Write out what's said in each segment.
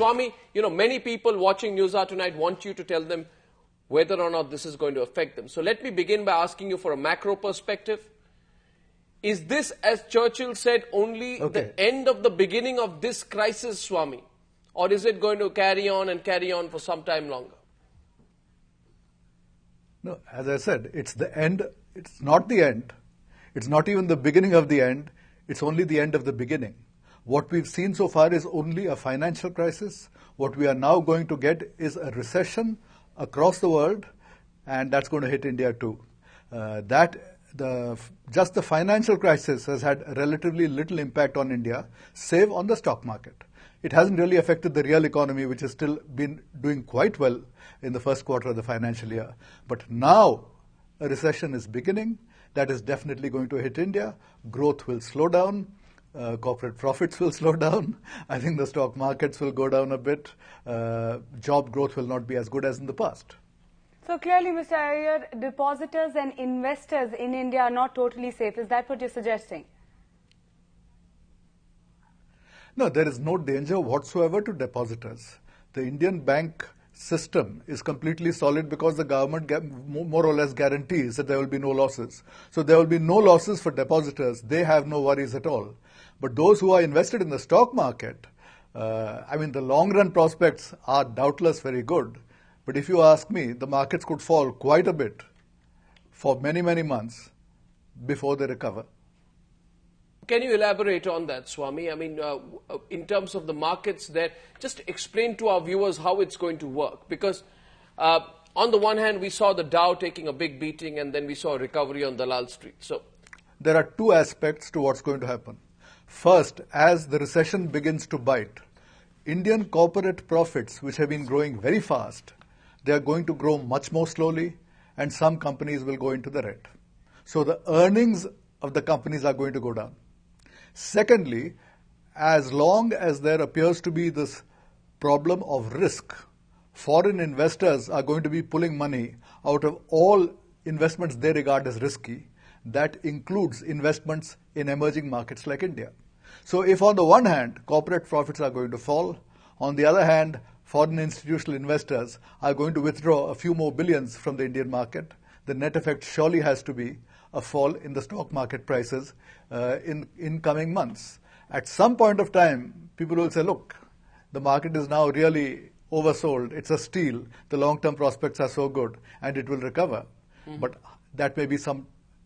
Swami, many people watching Newshour tonight want you to tell them whether or not this is going to affect them. So let me begin by asking you for a macro perspective. Is this, as Churchill said, only the end of the beginning of this crisis, Swami? Or is it going to carry on for some time longer? No, as I said, it's the end. It's not the end. It's not even the beginning of the end. It's only the end of the beginning. What we've seen so far is only a financial crisis. What we are now going to get is a recession across the world, and that's going to hit India too. Just the financial crisis has had relatively little impact on India, save on the stock market. It hasn't really affected the real economy, which has still been doing quite well in the first quarter of the financial year. But now a recession is beginning. That is definitely going to hit India. Growth will slow down. Corporate profits will slow down. I think the stock markets will go down a bit. Job growth will not be as good as in the past. So clearly, Mr. Iyer, depositors and investors in India are not totally safe. Is that what you're suggesting? No, there is no danger whatsoever to depositors. The Indian bank system is completely solid because the government more or less guarantees that there will be no losses. So there will be no losses for depositors. They have no worries at all. But those who are invested in the stock market, the long run prospects are doubtless very good. But if you ask me, the markets could fall quite a bit for many, many months before they recover. Can you elaborate on that, Swami? In terms of the markets there, just explain to our viewers how it's going to work. Because on the one hand, we saw the Dow taking a big beating, and then we saw a recovery on Dalal Street. So there are two aspects to what's going to happen. First, as the recession begins to bite, Indian corporate profits, which have been growing very fast, they are going to grow much more slowly, and some companies will go into the red. So the earnings of the companies are going to go down. Secondly, as long as there appears to be this problem of risk, foreign investors are going to be pulling money out of all investments they regard as risky. That includes investments in emerging markets like India. So if on the one hand, corporate profits are going to fall, on the other hand, foreign institutional investors are going to withdraw a few more billions from the Indian market, the net effect surely has to be a fall in the stock market prices in coming months. At some point of time, people will say, look, the market is now really oversold. It's a steal. The long-term prospects are so good, and it will recover. But that may be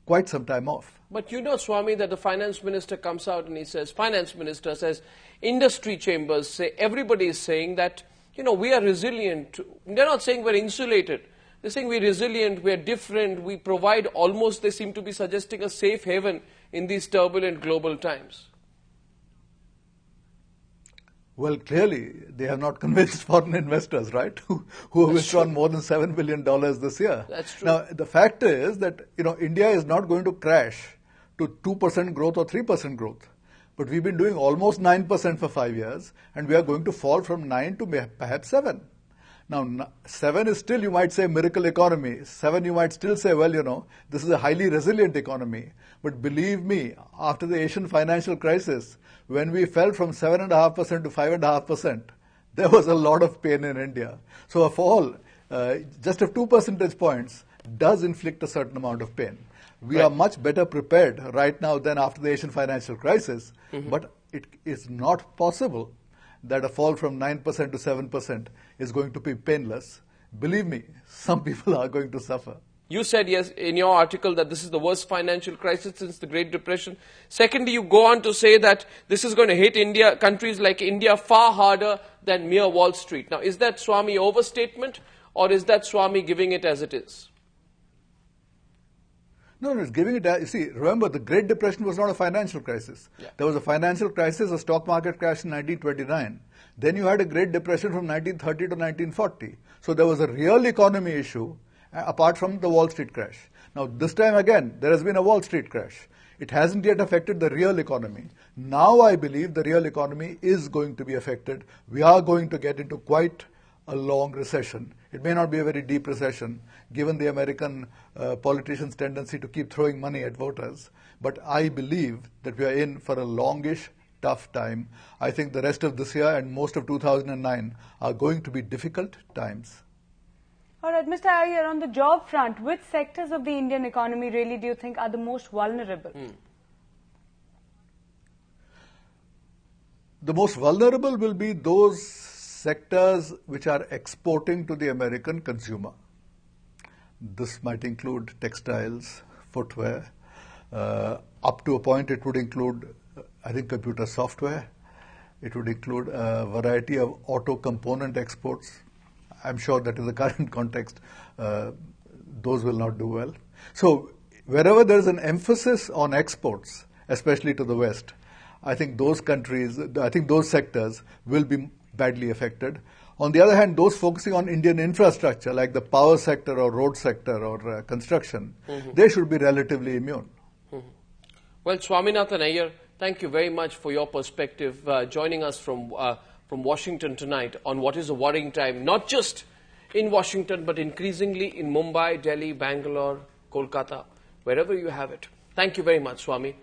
quite some time off. But you know, Swami, that the finance minister comes out and he says, finance minister says, industry chambers say, everybody is saying that, we are resilient. They're not saying we're insulated. They're saying we're resilient, we're different, we provide almost, they seem to be suggesting, a safe haven in these turbulent global times. Well, clearly, they have not convinced foreign investors, right, who have withdrawn more than $7 billion this year. That's true. Now, the fact is that, India is not going to crash to 2% growth or 3% growth. But we've been doing almost 9% for 5 years, and we are going to fall from 9 to perhaps 7. Now, 7 is still, you might say, miracle economy. 7, you might still say, well, this is a highly resilient economy. But believe me, after the Asian financial crisis, when we fell from 7.5% to 5.5%, there was a lot of pain in India. So a fall, just of 2 percentage points, does inflict a certain amount of pain. We are much better prepared right now than after the Asian financial crisis, but it is not possible that a fall from 9% to 7% is going to be painless. Believe me, some people are going to suffer. You said, yes, in your article that this is the worst financial crisis since the Great Depression. Secondly, you go on to say that this is going to hit India, countries like India, far harder than mere Wall Street. Now, is that, Swami, overstatement, or is that Swami giving it as it is? No, it's giving it, you see, remember, the Great Depression was not a financial crisis. Yeah. There was a financial crisis, a stock market crash in 1929. Then you had a Great Depression from 1930 to 1940. So there was a real economy issue, apart from the Wall Street crash. Now, this time again, there has been a Wall Street crash. It hasn't yet affected the real economy. Now I believe the real economy is going to be affected. We are going to get into quite a long recession. It may not be a very deep recession, given the American politicians' tendency to keep throwing money at voters. But I believe that we are in for a longish tough time. I think the rest of this year and most of 2009 are going to be difficult times. All right, Mr. Iyer, on the job front, which sectors of the Indian economy really do you think are the most vulnerable? The most vulnerable will be those sectors which are exporting to the American consumer. This might include textiles, footwear. Up to a point, it would include, I think, computer software. It would include a variety of auto component exports. I'm sure that in the current context, those will not do well. So wherever there is an emphasis on exports, especially to the West, I think those countries, I think those sectors will be badly affected. On the other hand, those focusing on Indian infrastructure, like the power sector or road sector or construction, they should be relatively immune. Well, Swaminathan Iyer, thank you very much for your perspective, joining us from Washington tonight on what is a worrying time, not just in Washington, but increasingly in Mumbai, Delhi, Bangalore, Kolkata, wherever you have it. Thank you very much, Swami.